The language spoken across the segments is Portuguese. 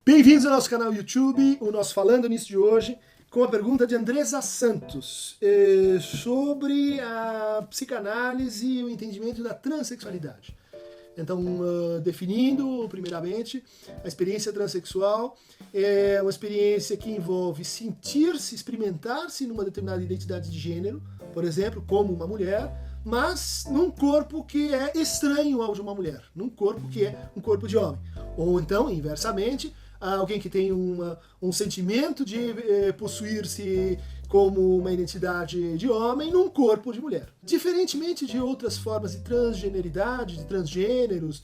Bem-vindos ao nosso canal YouTube, o nosso Falando Nisso de hoje, com a pergunta de Andresa Santos sobre a psicanálise e o entendimento da transexualidade. Então, definindo, primeiramente, a experiência transexual é uma experiência que envolve sentir-se, experimentar-se numa determinada identidade de gênero, por exemplo, como uma mulher, mas num corpo que é estranho ao de uma mulher, num corpo que é um corpo de homem. Ou então, inversamente, alguém que tem um sentimento de possuir-se como uma identidade de homem num corpo de mulher. Diferentemente de outras formas de transgeneridade, de transgêneros,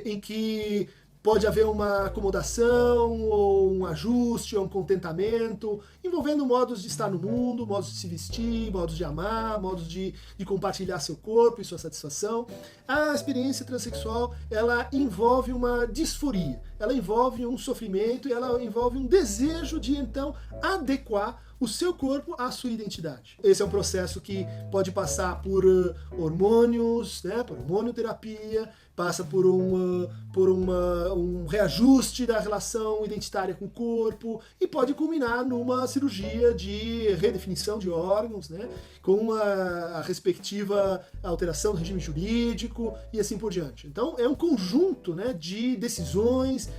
em que pode haver uma acomodação, ou um ajuste, ou um contentamento, envolvendo modos de estar no mundo, modos de se vestir, modos de amar, modos de compartilhar seu corpo e sua satisfação. A experiência transexual, ela envolve uma disforia, ela envolve um sofrimento, ela envolve um desejo de, então, adequar o seu corpo à sua identidade. Esse é um processo que pode passar por hormônios, por hormonioterapia, passa por um reajuste da relação identitária com o corpo e pode culminar numa cirurgia de redefinição de órgãos, com a respectiva alteração do regime jurídico e assim por diante. Então é um conjunto de decisões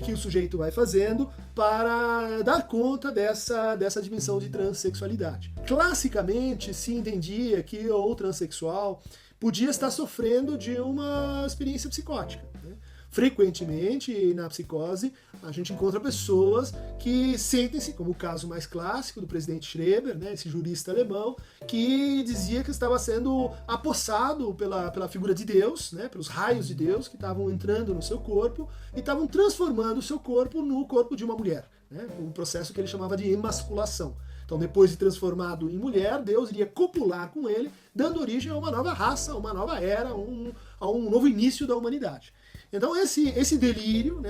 que o sujeito vai fazendo para dar conta dessa dimensão de transexualidade. Classicamente se entendia que o transexual podia estar sofrendo de uma experiência psicótica. Frequentemente, na psicose, a gente encontra pessoas que sentem-se, como o caso mais clássico do presidente Schreber, esse jurista alemão, que dizia que estava sendo apossado pela figura de Deus, pelos raios de Deus que estavam entrando no seu corpo e estavam transformando o seu corpo no corpo de uma mulher. Um processo que ele chamava de emasculação. Então, depois de transformado em mulher, Deus iria copular com ele, dando origem a uma nova raça, a uma nova era, a um novo início da humanidade. Então, esse delírio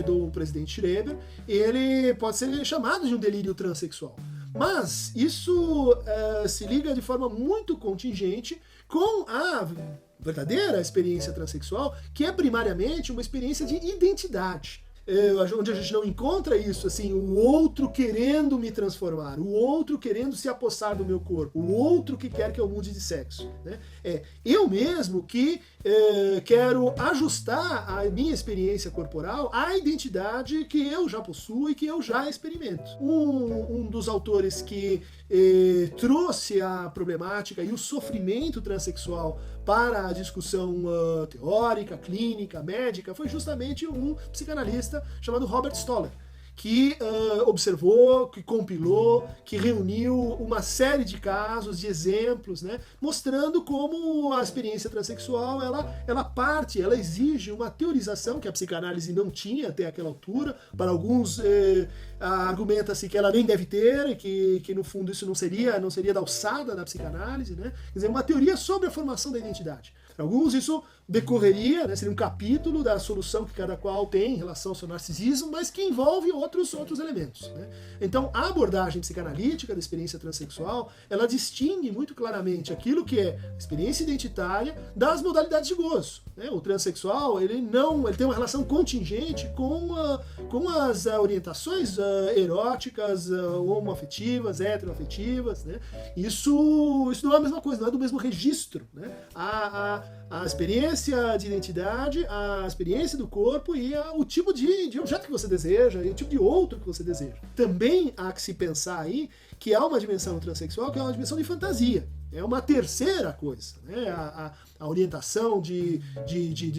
do presidente Schreber, ele pode ser chamado de um delírio transexual. Mas isso se liga de forma muito contingente com a verdadeira experiência transexual, que é primariamente uma experiência de identidade. Onde a gente não encontra isso, assim, o outro querendo me transformar, o outro querendo se apossar do meu corpo, o outro que quer que eu mude de sexo. É eu mesmo que quero ajustar a minha experiência corporal à identidade que eu já possuo e que eu já experimento. Um dos autores que trouxe a problemática e o sofrimento transexual para a discussão teórica, clínica, médica, foi justamente um psicanalista chamado Robert Stoller, que observou, que compilou, que reuniu uma série de casos, de exemplos, mostrando como a experiência transexual ela exige uma teorização que a psicanálise não tinha até aquela altura. Para alguns argumenta-se que ela nem deve ter e que no fundo isso não seria da alçada da psicanálise, Quer dizer, uma teoria sobre a formação da identidade. Para alguns isso decorreria, seria um capítulo da solução que cada qual tem em relação ao seu narcisismo, mas que envolve outros elementos. Então, a abordagem psicanalítica da experiência transexual, ela distingue muito claramente aquilo que é experiência identitária das modalidades de gozo. O transexual, ele tem uma relação contingente com as orientações eróticas, homoafetivas, heteroafetivas. Isso não é a mesma coisa, não é do mesmo registro. A experiência de identidade, a experiência do corpo e o tipo de objeto que você deseja e o tipo de outro que você deseja. Também há que se pensar aí que há uma dimensão transexual que é uma dimensão de fantasia. É uma terceira coisa. A orientação de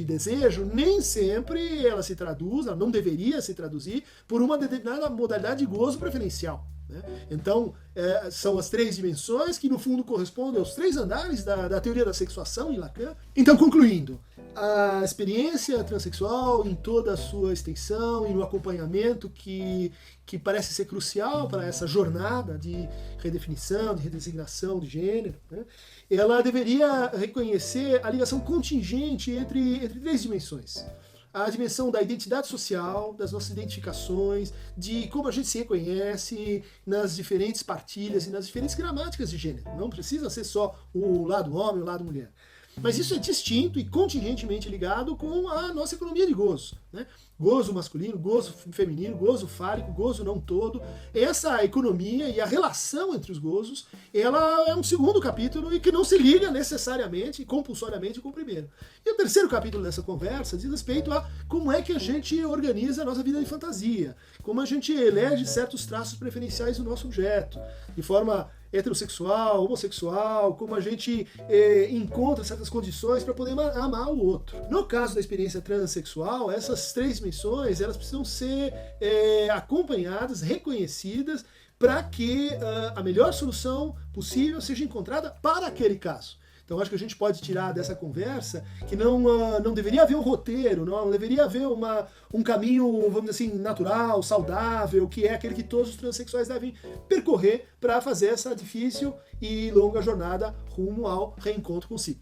desejo nem sempre ela se traduz, ela não deveria se traduzir por uma determinada modalidade de gozo preferencial. Então, são as três dimensões que no fundo correspondem aos três andares da teoria da sexuação em Lacan. Então, concluindo, a experiência transexual em toda a sua extensão e no acompanhamento que parece ser crucial para essa jornada de redefinição, de redesignação de gênero, ela deveria reconhecer a ligação contingente entre três dimensões. A dimensão da identidade social, das nossas identificações, de como a gente se reconhece nas diferentes partilhas e nas diferentes gramáticas de gênero. Não precisa ser só o lado homem e o lado mulher. Mas isso é distinto e contingentemente ligado com a nossa economia de gozo, né? Gozo masculino, gozo feminino, gozo fálico, gozo não todo. Essa economia e a relação entre os gozos, ela é um segundo capítulo e que não se liga necessariamente e compulsoriamente com o primeiro. E o terceiro capítulo dessa conversa diz respeito a como é que a gente organiza a nossa vida de fantasia, como a gente elege certos traços preferenciais do nosso objeto, de forma heterossexual, homossexual, como a gente encontra certas condições para poder amar o outro. No caso da experiência transexual, essas três missões elas precisam ser acompanhadas, reconhecidas, para que a melhor solução possível seja encontrada para aquele caso. Então acho que a gente pode tirar dessa conversa que não deveria haver um roteiro, não deveria haver um caminho, vamos dizer assim, natural, saudável, que é aquele que todos os transexuais devem percorrer para fazer essa difícil e longa jornada rumo ao reencontro consigo.